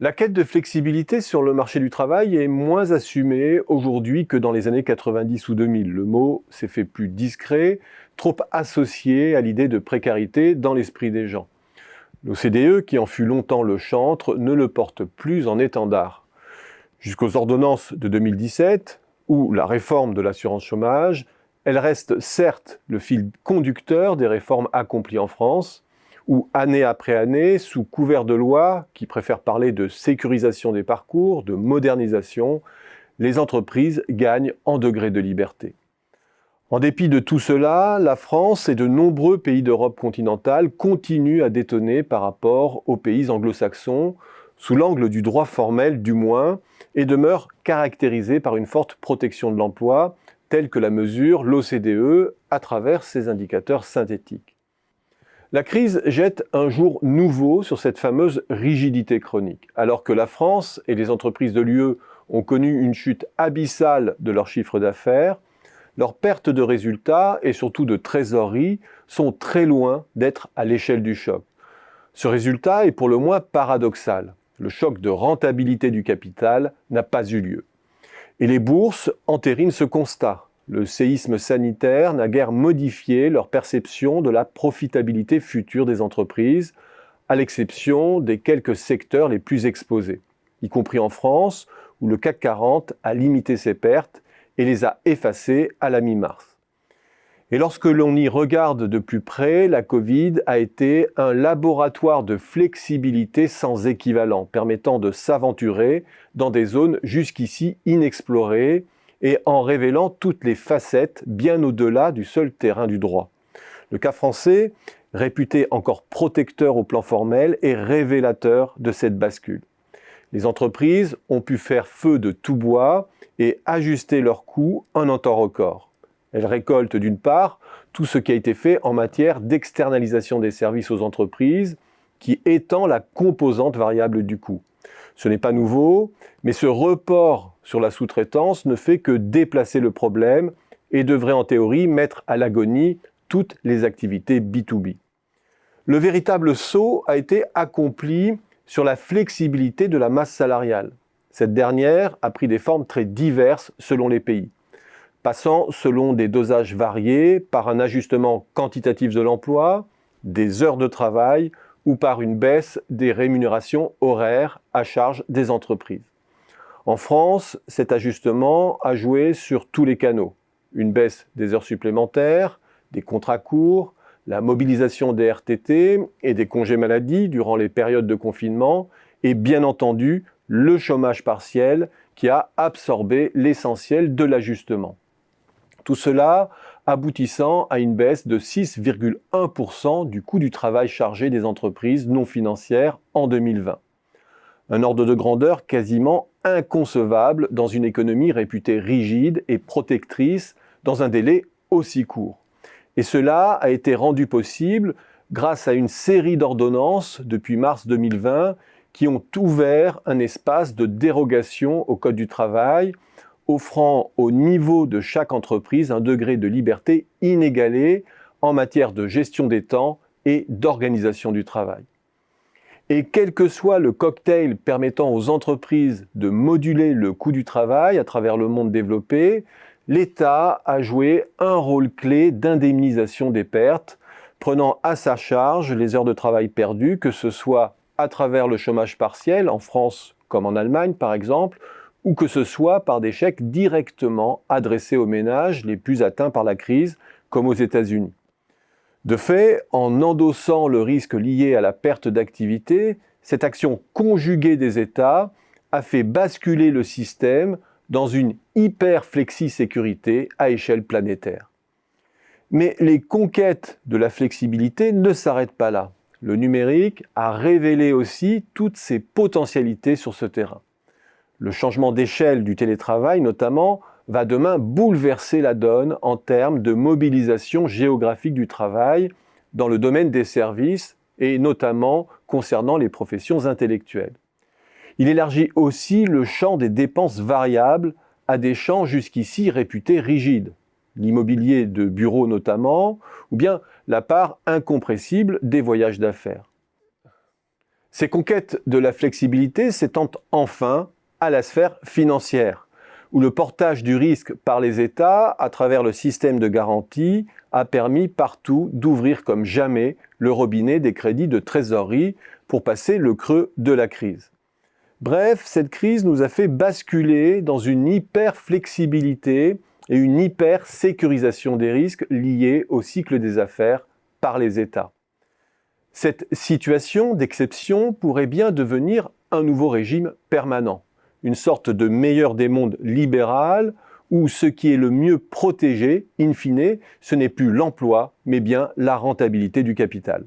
La quête de flexibilité sur le marché du travail est moins assumée aujourd'hui que dans les années 90 ou 2000. Le mot s'est fait plus discret, trop associé à l'idée de précarité dans l'esprit des gens. L'OCDE, qui en fut longtemps le chantre, ne le porte plus en étendard. Jusqu'aux ordonnances de 2017, ou la réforme de l'assurance chômage, elle reste certes le fil conducteur des réformes accomplies en France, où année après année, sous couvert de loi qui préfèrent parler de sécurisation des parcours, de modernisation, les entreprises gagnent en degré de liberté. En dépit de tout cela, la France et de nombreux pays d'Europe continentale continuent à détonner par rapport aux pays anglo-saxons, sous l'angle du droit formel du moins, et demeurent caractérisés par une forte protection de l'emploi, telle que la mesure l'OCDE à travers ses indicateurs synthétiques. La crise jette un jour nouveau sur cette fameuse rigidité chronique. Alors que la France et les entreprises de l'UE ont connu une chute abyssale de leur chiffre d'affaires, leurs pertes de résultats et surtout de trésorerie sont très loin d'être à l'échelle du choc. Ce résultat est pour le moins paradoxal. Le choc de rentabilité du capital n'a pas eu lieu. Et les bourses entérinent ce constat. Le séisme sanitaire n'a guère modifié leur perception de la profitabilité future des entreprises, à l'exception des quelques secteurs les plus exposés, y compris en France, où le CAC 40 a limité ses pertes et les a effacées à la mi-mars. Et lorsque l'on y regarde de plus près, la Covid a été un laboratoire de flexibilité sans équivalent, permettant de s'aventurer dans des zones jusqu'ici inexplorées et en révélant toutes les facettes bien au-delà du seul terrain du droit. Le cas français, réputé encore protecteur au plan formel, est révélateur de cette bascule. Les entreprises ont pu faire feu de tout bois et ajuster leurs coûts en un temps record. Elles récoltent d'une part tout ce qui a été fait en matière d'externalisation des services aux entreprises, qui étend la composante variable du coût. Ce n'est pas nouveau, mais ce report sur la sous-traitance ne fait que déplacer le problème et devrait en théorie mettre à l'agonie toutes les activités B2B. Le véritable saut a été accompli sur la flexibilité de la masse salariale. Cette dernière a pris des formes très diverses selon les pays, passant selon des dosages variés par un ajustement quantitatif de l'emploi, des heures de travail ou par une baisse des rémunérations horaires à charge des entreprises. En France, cet ajustement a joué sur tous les canaux. Une baisse des heures supplémentaires, des contrats courts, la mobilisation des RTT et des congés maladie durant les périodes de confinement et bien entendu le chômage partiel qui a absorbé l'essentiel de l'ajustement. Tout cela aboutissant à une baisse de 6,1% du coût du travail chargé des entreprises non financières en 2020. Un ordre de grandeur quasiment inconcevable dans une économie réputée rigide et protectrice dans un délai aussi court. Et cela a été rendu possible grâce à une série d'ordonnances depuis mars 2020 qui ont ouvert un espace de dérogation au Code du travail, offrant au niveau de chaque entreprise un degré de liberté inégalé en matière de gestion des temps et d'organisation du travail. Et quel que soit le cocktail permettant aux entreprises de moduler le coût du travail à travers le monde développé, l'État a joué un rôle clé d'indemnisation des pertes, prenant à sa charge les heures de travail perdues, que ce soit à travers le chômage partiel, en France comme en Allemagne par exemple, ou que ce soit par des chèques directement adressés aux ménages les plus atteints par la crise, comme aux États-Unis. De fait, en endossant le risque lié à la perte d'activité, cette action conjuguée des États a fait basculer le système dans une hyper-flexi-sécurité à échelle planétaire. Mais les conquêtes de la flexibilité ne s'arrêtent pas là. Le numérique a révélé aussi toutes ses potentialités sur ce terrain. Le changement d'échelle du télétravail, notamment, va demain bouleverser la donne en termes de mobilisation géographique du travail dans le domaine des services et notamment concernant les professions intellectuelles. Il élargit aussi le champ des dépenses variables à des champs jusqu'ici réputés rigides, l'immobilier de bureau notamment, ou bien la part incompressible des voyages d'affaires. Ces conquêtes de la flexibilité s'étendent enfin à la sphère financière, où le portage du risque par les États à travers le système de garantie a permis partout d'ouvrir comme jamais le robinet des crédits de trésorerie pour passer le creux de la crise. Bref, cette crise nous a fait basculer dans une hyper-flexibilité et une hyper-sécurisation des risques liés au cycle des affaires par les États. Cette situation d'exception pourrait bien devenir un nouveau régime permanent, une sorte de meilleur des mondes libéral où ce qui est le mieux protégé, in fine, ce n'est plus l'emploi, mais bien la rentabilité du capital.